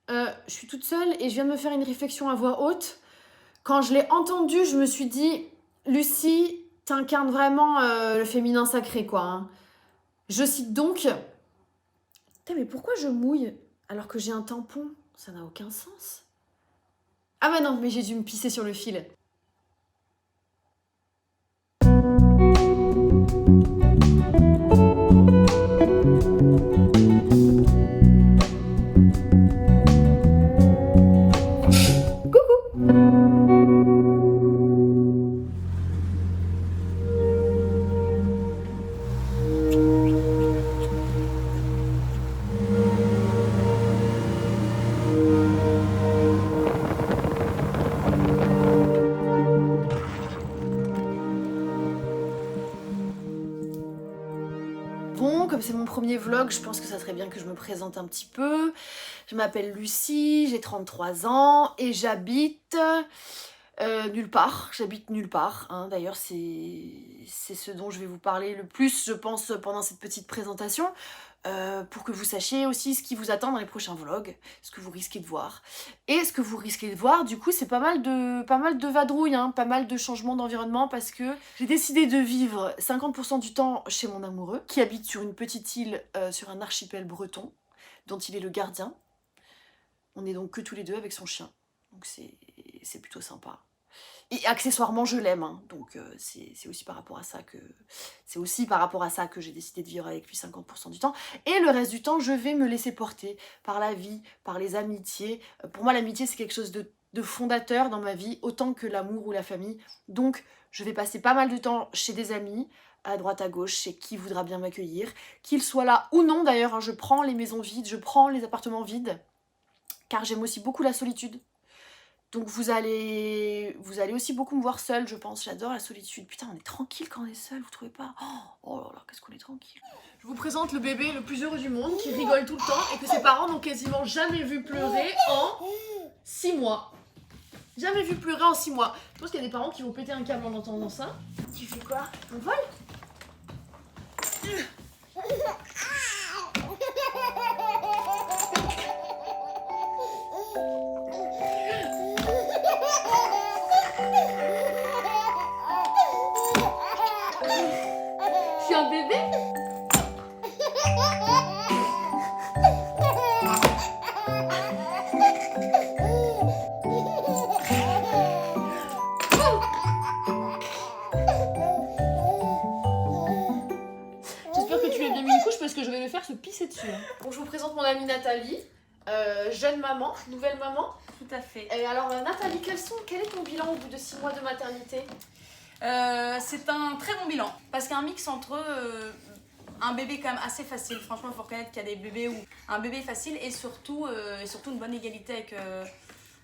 Je suis toute seule et je viens de me faire une réflexion à voix haute. Quand je l'ai entendue, je me suis dit, Lucie, t'incarnes vraiment le féminin sacré, quoi. Hein. Je cite donc, putain, mais pourquoi je mouille alors que j'ai un tampon? Ça n'a aucun sens. Ah bah non, mais j'ai dû me pisser sur le fil. Bon, comme c'est mon premier vlog, je pense que ça serait bien que je me présente un petit peu. Je m'appelle Lucie, j'ai 33 ans et j'habite nulle part. J'habite nulle part. Hein. D'ailleurs, c'est ce dont je vais vous parler le plus, je pense, pendant cette petite présentation. Pour que vous sachiez aussi ce qui vous attend dans les prochains vlogs, ce que vous risquez de voir. Et ce que vous risquez de voir, du coup, c'est pas mal de vadrouilles, hein, pas mal de changements d'environnement parce que j'ai décidé de vivre 50% du temps chez mon amoureux, qui habite sur une petite île, sur un archipel breton, dont il est le gardien. On est donc que tous les deux avec son chien, donc c'est plutôt sympa. Et accessoirement, je l'aime, hein. Donc c'est aussi par rapport à ça que j'ai décidé de vivre avec lui 50% du temps. Et le reste du temps, je vais me laisser porter par la vie, par les amitiés. Pour moi, l'amitié, c'est quelque chose de fondateur dans ma vie, autant que l'amour ou la famille. Donc, je vais passer pas mal de temps chez des amis, à droite à gauche, chez qui voudra bien m'accueillir. Qu'ils soient là ou non, d'ailleurs, hein, je prends les maisons vides, je prends les appartements vides, car j'aime aussi beaucoup la solitude. Donc vous allez aussi beaucoup me voir seule, je pense. J'adore la solitude. Putain, on est tranquille quand on est seul, vous trouvez pas? Oh là là, qu'est-ce qu'on est tranquille. Je vous présente le bébé le plus heureux du monde, qui rigole tout le temps et que ses parents n'ont quasiment jamais vu pleurer en 6 mois. Jamais vu pleurer en 6 mois. Je pense qu'il y a des parents qui vont péter un câble en entendant ça. Tu fais quoi? On vole? Je suis un bébé? J'espère que tu lui as bien mis une couche parce que je vais le faire se pisser dessus. Bon, je vous présente mon amie Nathalie, jeune maman, nouvelle maman. Tout à fait. Et alors Nathalie, quel est ton bilan au bout de 6 mois de maternité? C'est un très bon bilan parce qu'il y a un mix entre un bébé quand même assez facile. Franchement, il faut reconnaître qu'il y a des bébés où un bébé facile et surtout une bonne égalité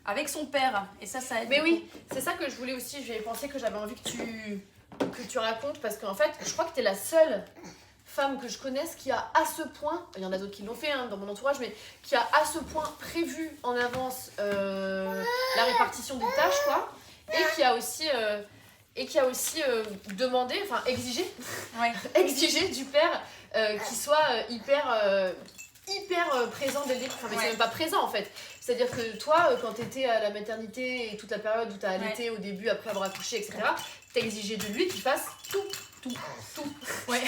avec son père. Et ça aide. Mais oui, c'est ça que je voulais aussi. J'avais pensé que j'avais envie que tu racontes parce qu'en fait, je crois que tu es la seule femme que je connaisse qui a à ce point, il y en a d'autres qui l'ont fait hein, dans mon entourage, mais qui a à ce point prévu en avance la répartition des tâches, quoi, et qui a aussi demandé, enfin exigé, Ouais. exigé du père qu'il soit hyper présent dès le début. Enfin, mais c'est même pas présent en fait. C'est-à-dire que toi, quand t'étais à la maternité et toute la période où t'as allaité au début, après avoir accouché, etc., t'as exigé de lui qu'il fasse tout. Ouais.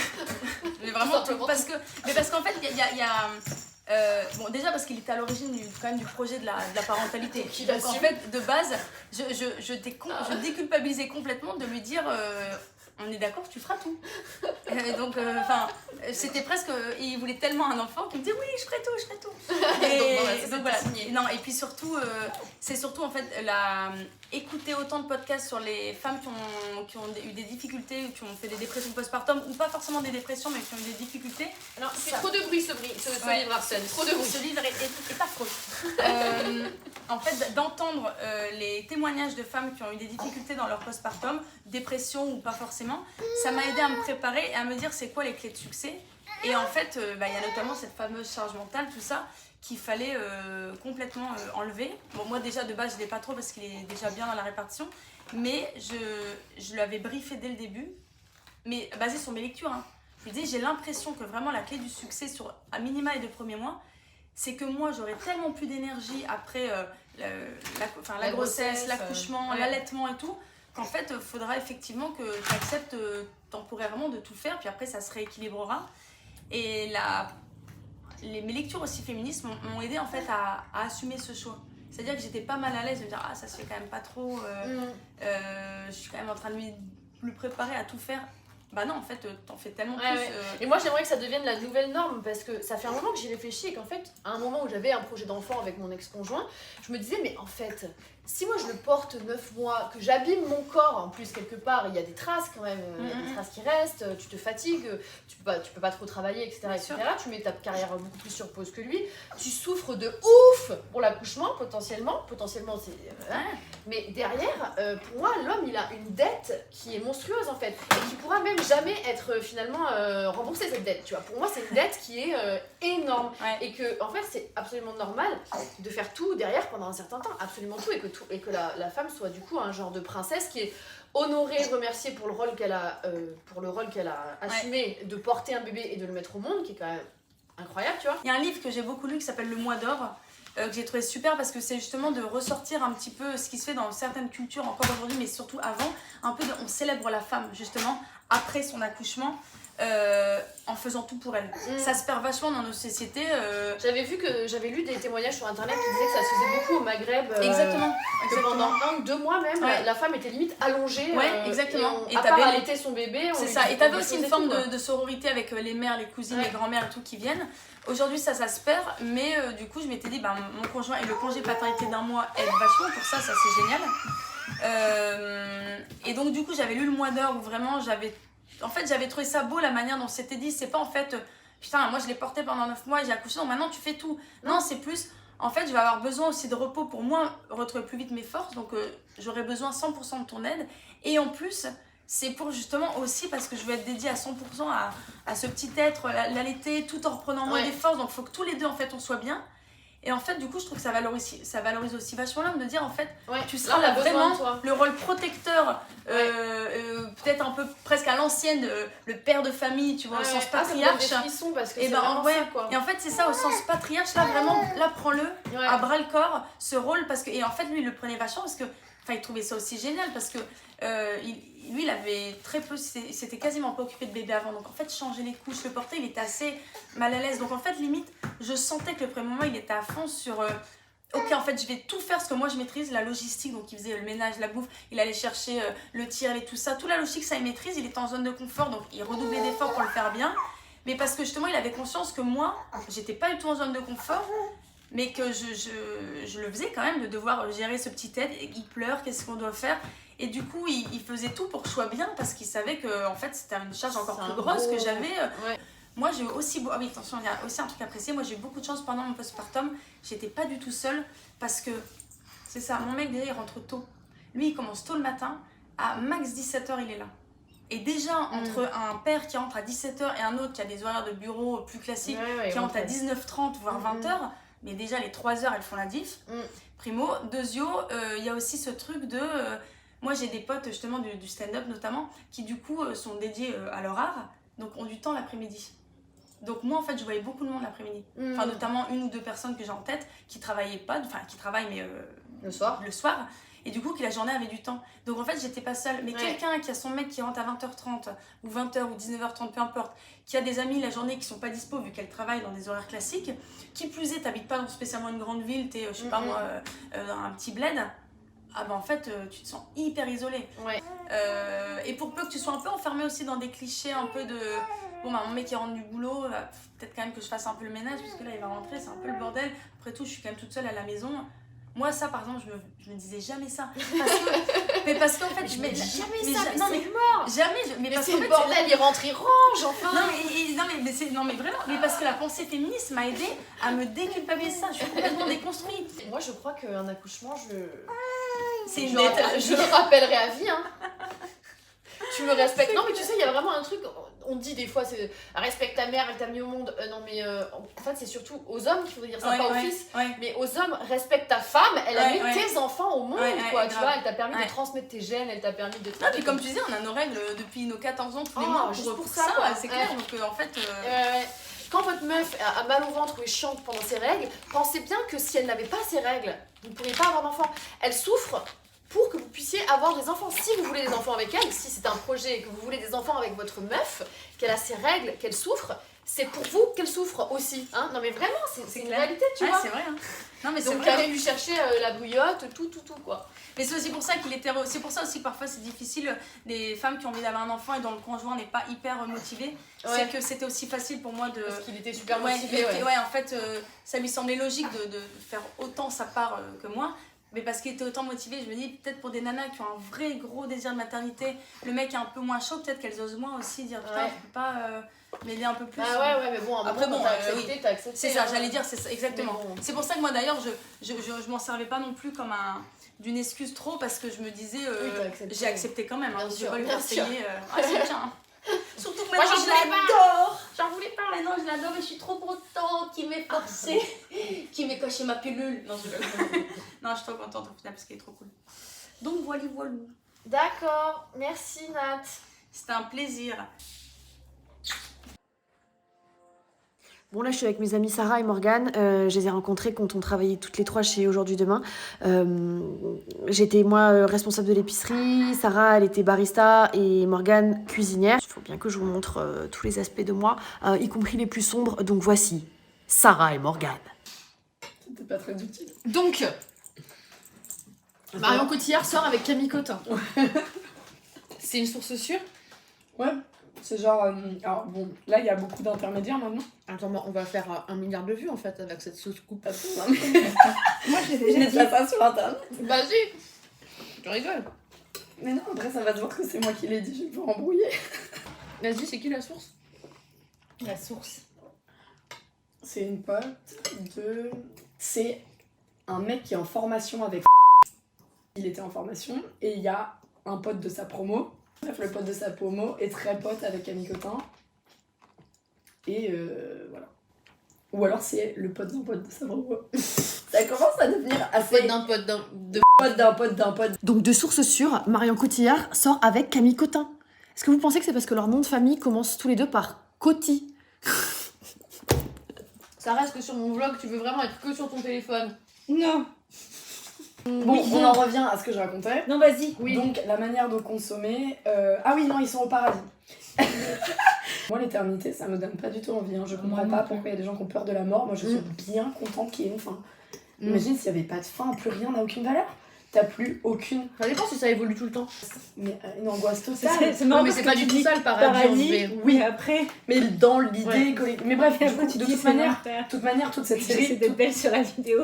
Mais vraiment tout. Parce qu'en fait, il y a bon, déjà parce qu'il était à l'origine quand même du projet de la parentalité. Donc en fait, de base, je déculpabilisais complètement de lui dire on est d'accord, tu feras tout. Donc, c'était presque. Il voulait tellement un enfant qu'il me disait oui, je ferai tout. Et donc voilà. Non, et puis surtout, c'est surtout en fait écouter autant de podcasts sur les femmes qui ont eu des difficultés, ou qui ont fait des dépressions postpartum, ou pas forcément des dépressions, mais qui ont eu des difficultés. Alors, c'est trop de bruit ce livre, Arsène. Trop de bruit. Ce livre est affreux. En fait, d'entendre les témoignages de femmes qui ont eu des difficultés dans leur postpartum, dépression ou pas forcément, ça m'a aidé à me préparer et à me dire c'est quoi les clés de succès. Et en fait, il y a notamment cette fameuse charge mentale, tout ça, qu'il fallait complètement enlever. Bon, moi déjà de base je l'ai pas trop parce qu'il est déjà bien dans la répartition, mais je l'avais briefé dès le début, mais basé sur mes lectures. Hein. Je lui dis j'ai l'impression que vraiment la clé du succès sur à minima les 2 premiers mois, c'est que moi j'aurais tellement plus d'énergie après la grossesse, l'accouchement, l'allaitement et tout, qu'en fait il faudra effectivement que tu acceptes temporairement de tout faire, puis après ça se rééquilibrera. Et mes lectures aussi féministes m'ont aidé en fait à assumer ce choix. C'est-à-dire que j'étais pas mal à l'aise de me dire ça se fait quand même pas trop, je suis quand même en train de me préparer à tout faire. Bah non, en fait, t'en fais tellement plus. Et moi, j'aimerais que ça devienne la nouvelle norme parce que ça fait un moment que j'y réfléchis et qu'en fait, à un moment où j'avais un projet d'enfant avec mon ex-conjoint, je me disais, mais en fait, si moi je le porte 9 mois, que j'abîme mon corps, en plus, quelque part, il y a des traces quand même, des traces qui restent, tu te fatigues, tu peux pas trop travailler, etc. Tu mets ta carrière beaucoup plus sur pause que lui, tu souffres de ouf pour l'accouchement, potentiellement c'est. Mais derrière, pour moi, l'homme, il a une dette qui est monstrueuse en fait, et qui pourra même jamais être finalement remboursée cette dette, tu vois. Pour moi, c'est une dette qui est énorme, et que en fait, c'est absolument normal de faire tout derrière pendant un certain temps, absolument tout, et que la femme soit du coup un genre de princesse qui est honorée, remerciée pour le rôle qu'elle a, assumé de porter un bébé et de le mettre au monde, qui est quand même incroyable, tu vois. Il y a un livre que j'ai beaucoup lu qui s'appelle Le Mois d'or, que j'ai trouvé super parce que c'est justement de ressortir un petit peu ce qui se fait dans certaines cultures encore aujourd'hui, mais surtout avant, un peu on célèbre la femme justement après son accouchement, en faisant tout pour elle. Ça se perd vachement dans nos sociétés. J'avais lu des témoignages sur internet qui disaient que ça se faisait beaucoup au Maghreb. Exactement. Que pendant 1 ou 2 mois même, la femme était limite allongée. Exactement. Et à part allaiter son bébé. C'est ça. Et t'avais aussi une forme de sororité avec les mères, les cousines, les grands-mères et tout qui viennent. Aujourd'hui ça se perd, mais du coup je m'étais dit mon conjoint et le congé paternité d'1 mois aident vachement pour ça c'est génial. Et donc du coup j'avais lu Le Mois d'or où vraiment j'avais trouvé ça beau la manière dont c'était dit. C'est pas en fait putain moi je l'ai porté pendant 9 mois et j'ai accouché, donc maintenant tu fais tout. Non, c'est plus en fait je vais avoir besoin aussi de repos pour moi retrouver plus vite mes forces, donc j'aurai besoin 100% de ton aide, et en plus c'est pour justement aussi parce que je veux être dédiée à 100% à ce petit être, l'allaiter, tout en reprenant moins des forces, donc il faut que tous les deux en fait on soit bien. Et en fait du coup je trouve que ça valorise aussi vachement l'homme de dire en fait tu seras là vraiment le rôle protecteur, peut-être un peu presque à l'ancienne, le père de famille, tu vois, au sens patriarche. Parce que et en fait c'est ça, au sens patriarche, là vraiment, là prends-le à bras le corps ce rôle, parce que, et en fait lui il le prenait vachement parce que il trouvait ça aussi génial parce que lui il avait très peu, il s'était quasiment pas occupé de bébé avant, donc en fait changer les couches, le porter, il était assez mal à l'aise, donc en fait limite je sentais que le premier moment il était à fond sur ok en fait je vais tout faire ce que moi je maîtrise, la logistique, donc il faisait le ménage, la bouffe, il allait chercher le tir et tout ça, toute la logistique ça il maîtrise, il était en zone de confort, donc il redoublait d'efforts pour le faire bien, mais parce que justement il avait conscience que moi j'étais pas du tout en zone de confort, mais que je le faisais quand même, de devoir gérer ce petit aide, il pleure, qu'est-ce qu'on doit faire, et du coup il faisait tout pour que je sois bien parce qu'il savait que en fait c'était une charge encore plus grosse que j'avais. Moi j'ai eu aussi ah oui attention, il y a aussi un truc à apprécier, moi j'ai eu beaucoup de chance pendant mon postpartum, j'étais pas du tout seule parce que c'est ça, mon mec déjà il rentre tôt, lui il commence tôt le matin, à max 17h il est là. Et déjà, entre un père qui rentre à 17h et un autre qui a des horaires de bureau plus classiques, qui rentre à 19h30 voire 20h, mais déjà les 3 heures elles font la diff. Primo. Deuxio, il y a aussi ce truc de moi j'ai des potes justement du stand-up notamment qui du coup sont dédiés à leur art, donc ont du temps l'après-midi. Donc moi en fait je voyais beaucoup de monde l'après-midi, enfin notamment 1 ou 2 personnes que j'ai en tête qui travaillaient pas, enfin qui travaillent mais le soir, et du coup que la journée avait du temps, donc en fait j'étais pas seule, mais quelqu'un qui a son mec qui rentre à 20h30 ou 20h ou 19h30 peu importe, qui a des amis la journée qui sont pas dispo vu qu'elle travaille dans des horaires classiques, qui plus est t'habites pas dans spécialement une grande ville, t'es je sais pas moi dans un petit bled, ah bah en fait tu te sens hyper isolée. Et pour peu que tu sois un peu enfermé aussi dans des clichés un peu de bon bah mon mec qui rentre du boulot, peut-être quand même que je fasse un peu le ménage parce que là il va rentrer, c'est un peu le bordel, après tout je suis quand même toute seule à la maison. Moi ça par exemple je me disais jamais ça parce qu'en fait je me dis jamais ça, non mais mort jamais mais parce que le bordel il rentre il range enfin non mais vraiment, mais parce que la pensée féministe m'a aidée à me déculpabiliser ça, je suis complètement déconstruite. Moi je crois qu'un accouchement c'est une je le rappellerai à vie hein. Tu me respectes. Non mais tu sais il y a vraiment un truc, on dit des fois c'est respecte ta mère, elle t'a mis au monde, non mais en fait c'est surtout aux hommes qu'il faut dire ça, pas aux fils, mais aux hommes, respecte ta femme, elle a mis tes enfants au monde quoi, tu vois, elle t'a permis de transmettre tes gènes, elle t'a permis de... Non puis comme tu disais on a nos règles depuis nos 14 ans tous les mois pour ça, c'est clair, donc en fait... quand votre meuf a mal au ventre ou est chiante pendant ses règles, pensez bien que si elle n'avait pas ses règles, vous ne pourriez pas avoir d'enfant. Elle souffre pour que vous puissiez avoir des enfants. Si vous voulez des enfants avec elle, si c'est un projet et que vous voulez des enfants avec votre meuf, qu'elle a ses règles, qu'elle souffre, c'est pour vous qu'elle souffre aussi. Hein, non mais vraiment, c'est une réalité, tu vois. C'est vrai. Hein. Non, mais donc allez lui chercher la bouillotte, tout quoi. Mais c'est aussi pour ça qu'il était. C'est pour ça aussi que parfois c'est difficile, les femmes qui ont envie d'avoir un enfant et dont le conjoint n'est pas hyper motivé. C'est que c'était aussi facile pour moi de. Parce qu'il était super motivé. Ouais, en fait, ça lui semblait logique de faire autant sa part que moi. Mais parce qu'il était autant motivé, je me dis peut-être pour des nanas qui ont un vrai gros désir de maternité, le mec est un peu moins chaud, peut-être qu'elles osent moins aussi dire putain, je peux pas m'aider un peu plus. Ah ouais, mais bon, après bon, t'as accepté. C'est ça, j'allais dire, c'est ça, exactement. Bon. C'est pour ça que moi d'ailleurs, je m'en servais pas non plus comme d'une excuse trop, parce que je me disais, j'ai accepté quand même, hein, je vais pas lui faire payer. C'est bien. Surtout que maintenant je l'adore. J'en voulais pas, maintenant je l'adore et je suis trop contente qu'il m'ait forcé, qu'il m'ait coché ma pilule. Non, je non, je suis trop contente au final parce qu'elle est trop cool. Donc voilà. D'accord, merci Nat. C'était un plaisir. Bon là je suis avec mes amies Sarah et Morgane, je les ai rencontrées quand on travaillait toutes les trois chez Aujourd'hui Demain. J'étais moi responsable de l'épicerie, Sarah elle était barista et Morgane cuisinière. Il faut bien que je vous montre tous les aspects de moi, y compris les plus sombres, donc voici Sarah et Morgane. C'était pas très utile. Donc, Marion Cotillard sort avec Camille Cotin. C'est une source sûre? Ouais. C'est genre, alors bon, là il y a beaucoup d'intermédiaires maintenant. Attends, on va faire 1 milliard de vues en fait avec cette sauce coupe. Moi j'ai déjà ça sur internet. Vas-y, tu rigoles. Mais non, après ça va se voir que c'est moi qui l'ai dit, je vais pas embrouiller. Vas-y, c'est qui la source? La source. C'est une pote de... C'est un mec qui est en formation avec... Il était en formation et il y a un pote de sa promo. Bref, le pote de sa promo est très pote avec Camille Cotin. Et voilà. Ou alors c'est le pote d'un pote de sa promo. Ça commence à devenir assez... Pote d'un pote d'un pote. Donc de sources sûres, Marion Cotillard sort avec Camille Cotin. Est-ce que vous pensez que c'est parce que leur nom de famille commence tous les deux par Coty? Ça reste que sur mon vlog, tu veux vraiment être que sur ton téléphone. Non. Bon, on en revient à ce que je racontais. Non, vas-y. Oui. Donc, la manière de consommer... Ah oui, non, ils sont au paradis. Moi, l'éternité, ça me donne pas du tout envie. Hein. Je comprends pas pourquoi il y a des gens qui ont peur de la mort. Moi, je suis bien contente qu'il y ait une fin. Imagine s'il y avait pas de fin, plus rien n'a aucune valeur. T'as plus aucune... Ça dépend si ça évolue tout le temps. Mais une angoisse totale. C'est marrant, mais c'est pas du tout ça le paradis. Oui, après... mais dans l'idée collective. Mais bref, du coup, de toute manière, toute cette série... C'était belle sur la vidéo.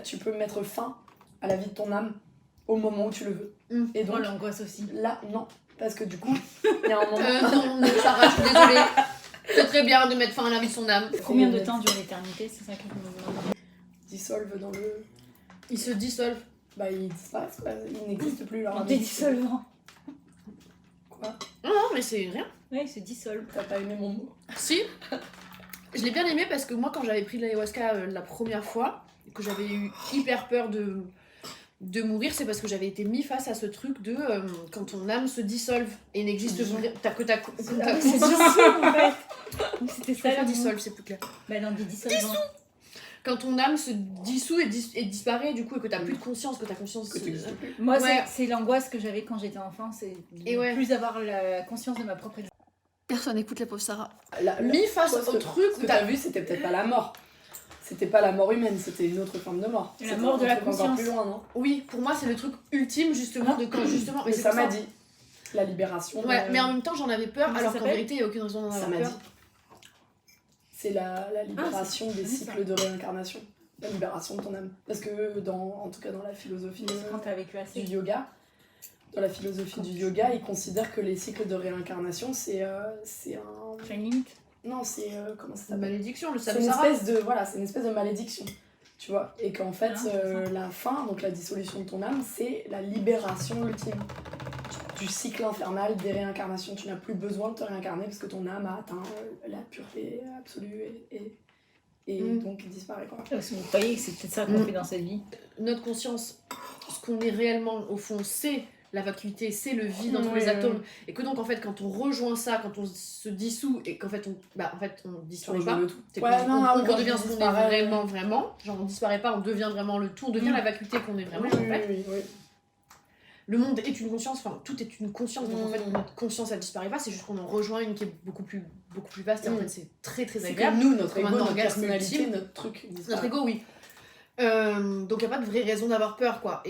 Tu peux mettre fin à la vie de ton âme au moment où tu le veux. Et donc, l'angoisse aussi. là, non. Parce que du coup, il y a un moment... Non, Sarah, je suis désolée. C'est très bien de mettre fin à la vie de son âme. Combien de temps dure l'éternité? C'est ça que je me demande. Dissolve dans le... Il se dissolve. Bah, ils disparaissent, quoi. Ils n'existent plus. En dédissolvant. Quoi? Non, mais c'est rien. Ouais, il se dissolve. T'as pas aimé mon mot? Si. Je l'ai bien aimé parce que moi, quand j'avais pris de l'ayahuasca la première fois, et que j'avais eu hyper peur de mourir, c'est parce que j'avais été mis face à ce truc de quand ton âme se dissolve et n'existe plus. T'as que ta C'est dissolve en fait. C'était ça la dissolve, c'est plus clair. Bah non, des dissolvants. Quand ton âme se dissout et disparaît du coup et que t'as plus de conscience, que ta conscience... Moi, Ouais. c'est l'angoisse que j'avais quand j'étais enfant, c'est de plus avoir la conscience de ma propre existence. Personne n'écoute la pauvre Sarah. Mis face au truc Ce que t'as vu, c'était peut-être pas la mort. C'était pas la mort humaine, c'était une autre forme de mort. La mort de la conscience. Encore plus loin, non? Oui, pour moi c'est le truc ultime justement de quand justement... Mais c'est ça pour m'a dit. La libération. Ouais, mais en même temps j'en avais peur, Comment alors ça qu'en s'appelle vérité il n'y a aucune raison d'en Ça avoir m'a peur. dit. C'est la libération des cycles de réincarnation. La libération de ton âme. Parce que, en tout cas dans la philosophie Quand t'as vécu assez. du yoga, dans la philosophie du yoga, ils considèrent que les cycles de réincarnation, c'est un... Tu as une limite? Non, c'est... comment ça C'est une s'appelle? malédiction, le C'est samsara. c'est une espèce de malédiction. Tu vois, et qu'en fait, la fin, donc la dissolution de ton âme, c'est la libération ultime du cycle infernal des réincarnations. Tu n'as plus besoin de te réincarner parce que ton âme a atteint la pureté absolue et donc disparaît, quoi. Parce que vous croyez que c'est peut-être ça qu'on fait dans cette vie? Notre conscience, ce qu'on est réellement au fond, c'est la vacuité c'est le vide entre les atomes, et que donc en fait quand on rejoint ça, quand on se dissout et qu'en fait on disparaît pas, c'est on redevient ce qu'on est vraiment, genre on disparaît pas, on devient vraiment le tout, on devient la vacuité qu'on est vraiment en fait. Le monde est une conscience, enfin tout est une conscience, donc en fait notre conscience elle disparaît pas, c'est juste qu'on en rejoint une qui est beaucoup plus vaste, et en fait c'est très très agréable. C'est comme nous, notre ego, notre personnalité, notre truc. Notre ego, oui. Donc il n'y a pas de vraie raison d'avoir peur, quoi.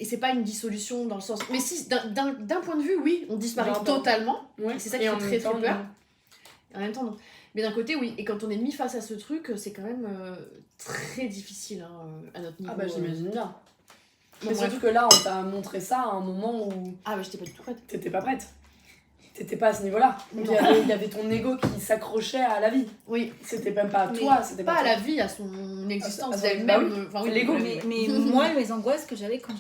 Et c'est pas une dissolution dans le sens... Mais si, d'un point de vue, oui, on disparaît totalement. Et c'est ça qui fait très très peur. En même temps, non. Mais d'un côté, oui. Et quand on est mis face à ce truc, c'est quand même très difficile à notre niveau. Ah bah j'imagine bien. Mais surtout que là, on t'a montré ça à un moment où... Ah bah j'étais pas du tout prête. T'étais pas prête. T'étais pas à ce niveau-là. Il y avait ton ego qui s'accrochait à la vie. Oui. C'était même pas à toi, c'était pas à la vie, à son existence elle-même. Enfin, oui, l'ego. Mais moi, les angoisses que j'avais quand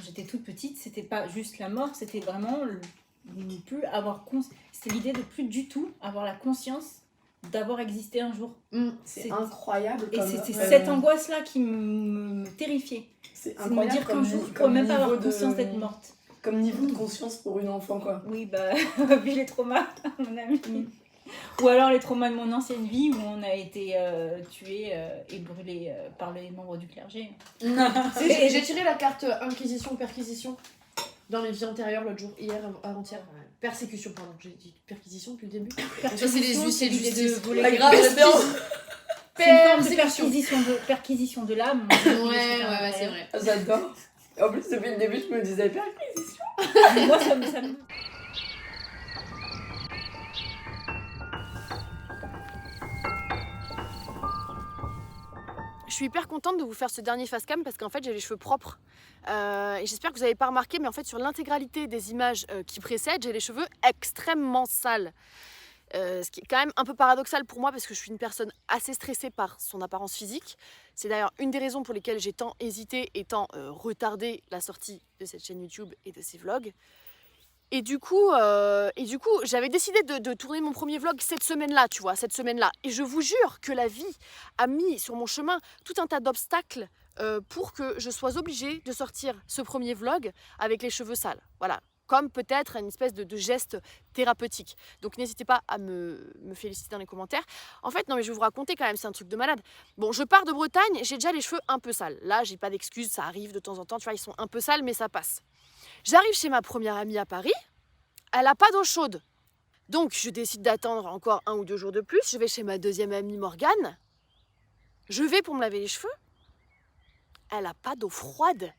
j'étais toute petite, c'était pas juste la mort, c'était vraiment ne plus avoir c'était l'idée de plus du tout avoir la conscience d'avoir existé un jour. C'est incroyable. Et c'était cette angoisse-là qui me terrifiait. C'est de me dire qu'un jour, je pourrais même pas avoir conscience d'être morte. Comme niveau de conscience pour une enfant, quoi. Oui, bah, puis les traumas, mon ami. Ou alors les traumas de mon ancienne vie où on a été tué et brûlé par les membres du clergé. J'ai tiré la carte inquisition-perquisition dans les vies antérieures l'autre jour, hier, avant-hier. Persécution, pardon, j'ai dit perquisition depuis le début. Ça, c'est les huissiers de justice. La grave, j'adore. C'est une forme de perquisition de l'âme. Ouais, c'est vrai. J'adore. En plus, depuis le début, je me disais perquisition. Moi, ça me... Je suis hyper contente de vous faire ce dernier face cam parce qu'en fait j'ai les cheveux propres et j'espère que vous n'avez pas remarqué, mais en fait sur l'intégralité des images qui précèdent, j'ai les cheveux extrêmement sales. Ce qui est quand même un peu paradoxal pour moi parce que je suis une personne assez stressée par son apparence physique. C'est d'ailleurs une des raisons pour lesquelles j'ai tant hésité et tant retardé la sortie de cette chaîne YouTube et de ces vlogs. Et du coup, j'avais décidé de tourner mon premier vlog cette semaine-là, tu vois, cette semaine-là. Et je vous jure que la vie a mis sur mon chemin tout un tas d'obstacles pour que je sois obligée de sortir ce premier vlog avec les cheveux sales. Voilà, comme peut-être une espèce de geste thérapeutique. Donc n'hésitez pas à me féliciter dans les commentaires. En fait, non mais je vais vous raconter quand même, c'est un truc de malade. Bon, je pars de Bretagne, j'ai déjà les cheveux un peu sales. Là, j'ai pas d'excuses, ça arrive de temps en temps, tu vois, ils sont un peu sales, mais ça passe. J'arrive chez ma première amie à Paris, elle n'a pas d'eau chaude. Donc je décide d'attendre encore 1 ou 2 jours de plus, je vais chez ma deuxième amie Morgane, je vais pour me laver les cheveux, elle n'a pas d'eau froide.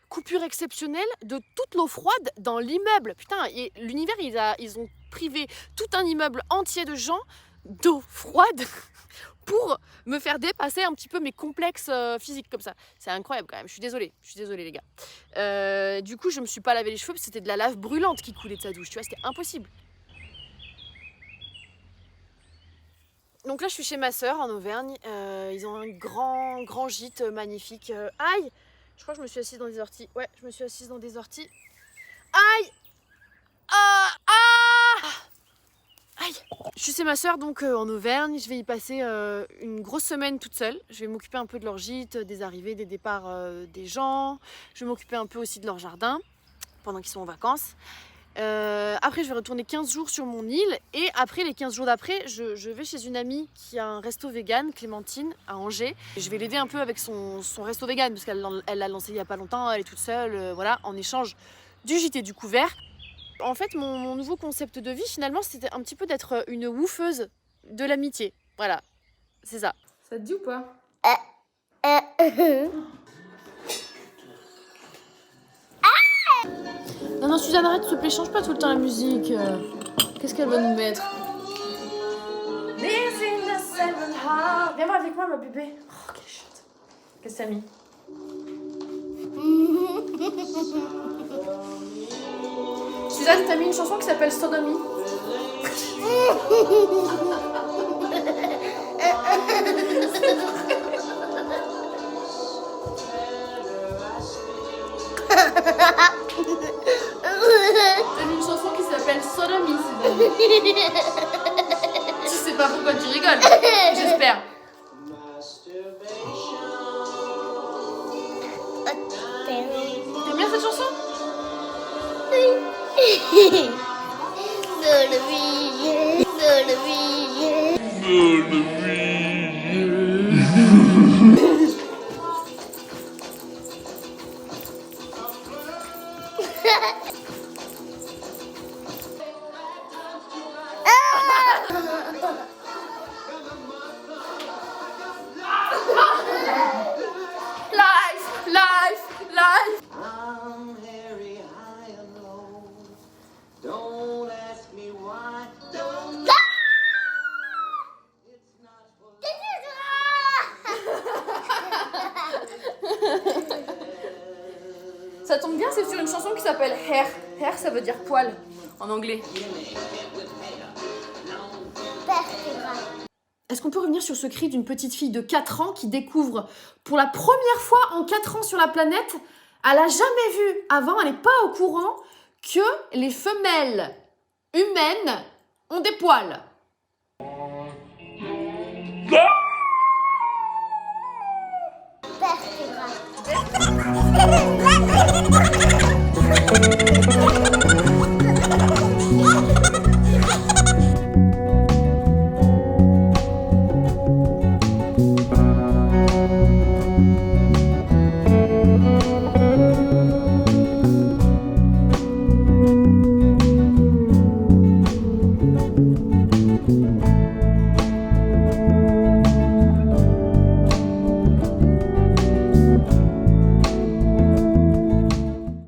Coupure exceptionnelle de toute l'eau froide dans l'immeuble. Putain, l'univers, ils ont privé tout un immeuble entier de gens d'eau froide pour me faire dépasser un petit peu mes complexes physiques comme ça. C'est incroyable quand même, je suis désolée les gars. Du coup, je me suis pas lavé les cheveux parce que c'était de la lave brûlante qui coulait de sa douche, tu vois, c'était impossible. Donc là, je suis chez ma sœur en Auvergne. Ils ont un grand gîte magnifique. Aïe! Je crois que je me suis assise dans des orties. Ouais, je me suis assise dans des orties. Aïe! Aïe! Je suis chez ma sœur donc en Auvergne. Je vais y passer une grosse semaine toute seule. Je vais m'occuper un peu de leur gîte, des arrivées, des départs des gens. Je vais m'occuper un peu aussi de leur jardin pendant qu'ils sont en vacances. Après je vais retourner 15 jours sur mon île et après les 15 jours d'après je vais chez une amie qui a un resto vegan, Clémentine, à Angers. Je vais l'aider un peu avec son resto vegan parce qu'elle l'a lancé il y a pas longtemps, elle est toute seule, voilà, en échange du gîte et du couvert. En fait mon nouveau concept de vie finalement c'était un petit peu d'être une woofeuse de l'amitié, voilà, c'est ça. Ça te dit ou pas? Non, Suzanne, arrête, s'il te plaît, change pas tout le temps la musique. Qu'est-ce qu'elle va nous mettre? Viens voir avec moi, ma bébé. Oh, quelle chute. Qu'est-ce que t'as mis? Suzanne, t'as mis une chanson qui s'appelle Sodomie. T'as mis une chanson qui s'appelle Sodomie, Suzanne. Tu sais pas pourquoi tu rigoles, j'espère. T'aimes bien cette chanson? Life. I'm hairy, high and low. Don't ask me why. Don't. It's not for. Ça tombe bien, c'est sur une chanson qui s'appelle Hair. Hair, ça veut dire poil en anglais. Est-ce qu'on peut revenir sur ce cri d'une petite fille de 4 ans qui découvre pour la première fois en 4 ans sur la planète, elle a jamais vu avant, elle n'est pas au courant que les femelles humaines ont des poils. Vertébrale.